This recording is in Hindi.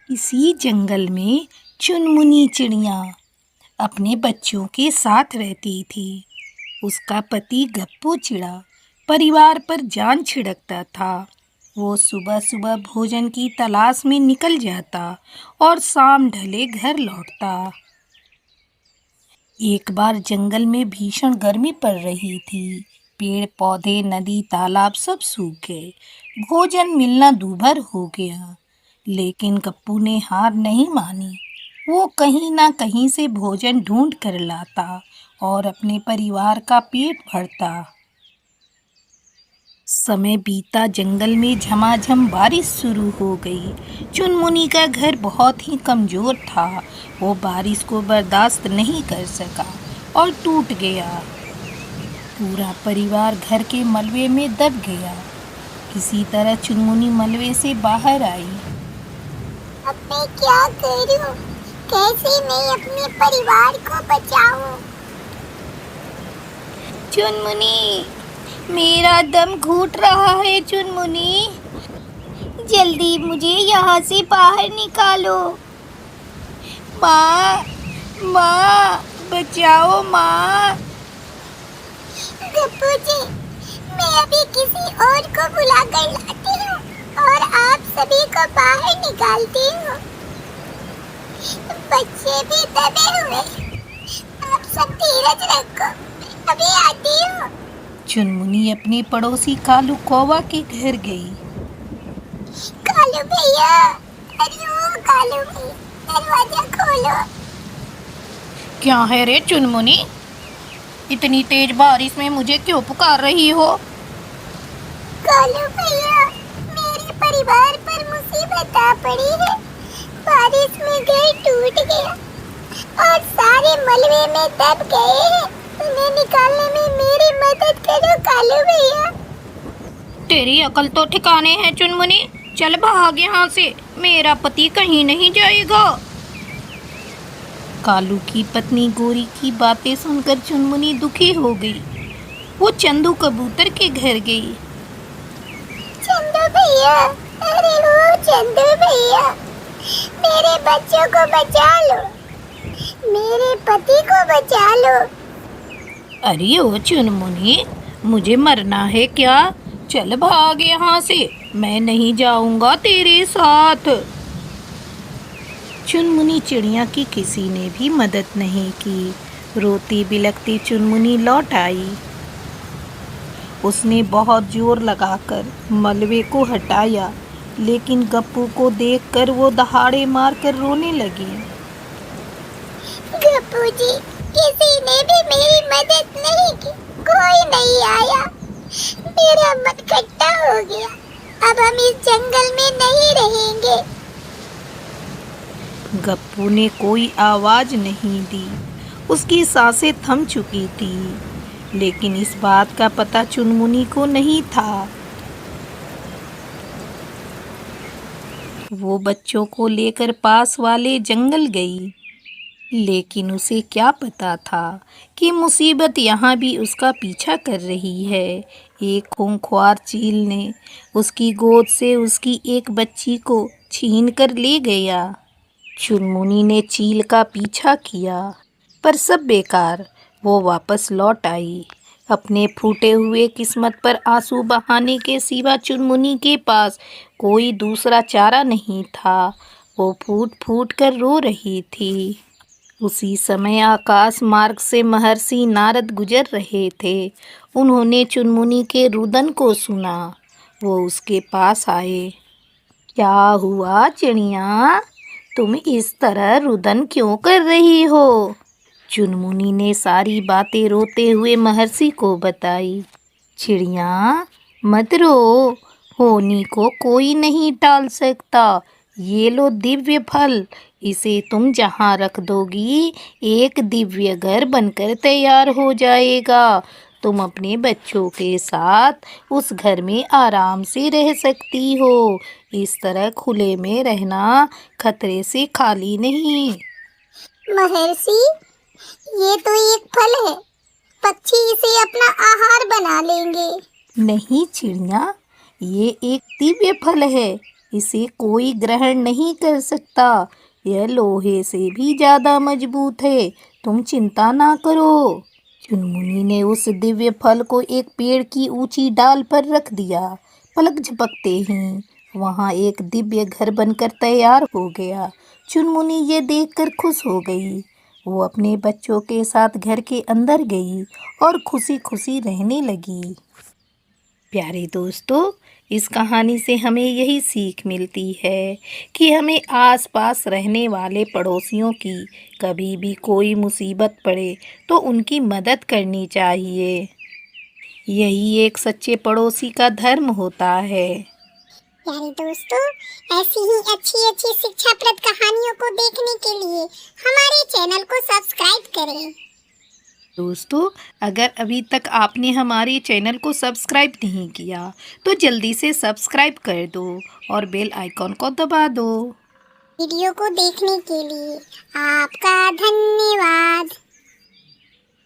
इसी जंगल में चुनमुनी चिड़िया अपने बच्चों के साथ रहती थी। उसका पति गप्पू चिड़ा परिवार पर जान छिड़कता था। वो सुबह सुबह भोजन की तलाश में निकल जाता और शाम ढले घर लौटता। एक बार जंगल में भीषण गर्मी पड़ रही थी। पेड़ पौधे, नदी, तालाब सब सूख गए। भोजन मिलना दूभर हो गया। लेकिन गप्पू ने हार नहीं मानी। वो कहीं ना कहीं से भोजन ढूंढ कर लाता और अपने परिवार का पेट भरता। समय बीता, जंगल में झमाझम बारिश शुरू हो गई। चुनमुनी का घर बहुत ही कमजोर था। वो बारिश को बर्दाश्त नहीं कर सका और टूट गया। पूरा परिवार घर के मलबे में दब गया। किसी तरह चुनमुनी मलबे से बाहर आई। अब मैं क्या करूं? कैसे मैं अपने परिवार को बचाऊं? चुनमुनी, मेरा दम घुट रहा है। चुनमुनी, जल्दी मुझे यहाँ से बाहर निकालो। माँ, माँ, बचाओ माँ। गप्पू जी, मैं अभी किसी और को बुला कर लाती हूँ और आप सभी को बाहर निकालती हूँ। बच्चे भी दबे हुए, आप सब धीरज रखो, मैं अभी आती हूँ। चुनमुनी अपने पड़ोसी कालू कौवा के घर गई। कालू भैया, अरे ओ कालू भैया, दरवाजा खोलो। क्या है रे चुनमुनी? इतनी तेज बारिश में मुझे क्यों पुकार रही हो? कालू भैया, मेरे परिवार पर मुसीबत आ पड़ी है। बारिश में घर टूट गया और सारे मलबे में दब गए हैं। उन्हें निकालने में मेरी मदद करो कालू भैया। तेरी अकल तो ठिकाने है चुनमुनी। चल भाग यहाँ से, मेरा पति कहीं नहीं जाएगा। कालू की पत्नी गोरी की बातें सुनकर चुनमुनी दुखी हो गई। वो चंदू कबूतर के घर गई। चंदू भैया, अरे वो चंदू भैया, मेरे बच्चों को बचा लो, मेरे पति को बचा लो। अरे ओ चुनमुनी, मुझे मरना है क्या? चल भाग यहाँ से, मैं नहीं जाऊंगा तेरे साथ। चुनमुनी चिड़िया की किसी ने भी मदद नहीं की। रोती बिलखती चुनमुनी लौट आई। उसने बहुत जोर लगाकर मलबे को हटाया, लेकिन गप्पू को देखकर वो दहाड़े मारकर रोने लगी। गप्पू जी, किसी ने भी मेरी मदद नहीं की, कोई नहीं आया। मेरा मन खट्टा हो गया। अब हम इस जंगल में नहीं रहेंगे। गप्पू ने कोई आवाज नहीं दी। उसकी सांसें थम चुकी थी, लेकिन इस बात का पता चुनमुनी को नहीं था। वो बच्चों को लेकर पास वाले जंगल गई, लेकिन उसे क्या पता था कि मुसीबत यहाँ भी उसका पीछा कर रही है। एक खूंखार चील ने उसकी गोद से उसकी एक बच्ची को छीन कर ले गया। चुनमुनी ने चील का पीछा किया, पर सब बेकार। वो वापस लौट आई। अपने फूटे हुए किस्मत पर आंसू बहाने के सिवा चुनमुनी के पास कोई दूसरा चारा नहीं था। वो फूट फूट कर रो रही थी। उसी समय आकाश मार्ग से महर्षि नारद गुजर रहे थे। उन्होंने चुनमुनी के रुदन को सुना। वो उसके पास आए। क्या हुआ चिड़िया, तुम इस तरह रुदन क्यों कर रही हो? चुनमुनी ने सारी बातें रोते हुए महर्षि को बताई। चिड़िया, मत रो, होनी को कोई नहीं टाल सकता। ये लो दिव्य फल, इसे तुम जहाँ रख दोगी एक दिव्य घर बनकर तैयार हो जाएगा। तुम अपने बच्चों के साथ उस घर में आराम से रह सकती हो। इस तरह खुले में रहना खतरे से खाली नहीं। महर्षि, ये तो एक फल है, पक्षी इसे अपना आहार बना लेंगे। नहीं चिड़िया, ये एक दिव्य फल है। इसे कोई ग्रहण नहीं कर सकता। यह लोहे से भी ज़्यादा मजबूत है। तुम चिंता ना करो। चुनमुनी ने उस दिव्य फल को एक पेड़ की ऊंची डाल पर रख दिया। पलक झपकते ही वहां एक दिव्य घर बनकर तैयार हो गया। चुनमुनी ये देखकर खुश हो गई। वो अपने बच्चों के साथ घर के अंदर गई और खुशी खुशी रहने लगी। प्यारे दोस्तों, इस कहानी से हमें यही सीख मिलती है कि हमें आसपास रहने वाले पड़ोसियों की कभी भी कोई मुसीबत पड़े तो उनकी मदद करनी चाहिए। यही एक सच्चे पड़ोसी का धर्म होता है। प्यारे दोस्तों, ऐसी ही अच्छी अच्छी शिक्षाप्रद कहानियों को देखने के लिए हमारे चैनल को सब्सक्राइब करें। दोस्तों, अगर अभी तक आपने हमारे चैनल को सब्सक्राइब नहीं किया तो जल्दी से सब्सक्राइब कर दो और बेल आइकॉन को दबा दो। वीडियो को देखने के लिए आपका धन्यवाद।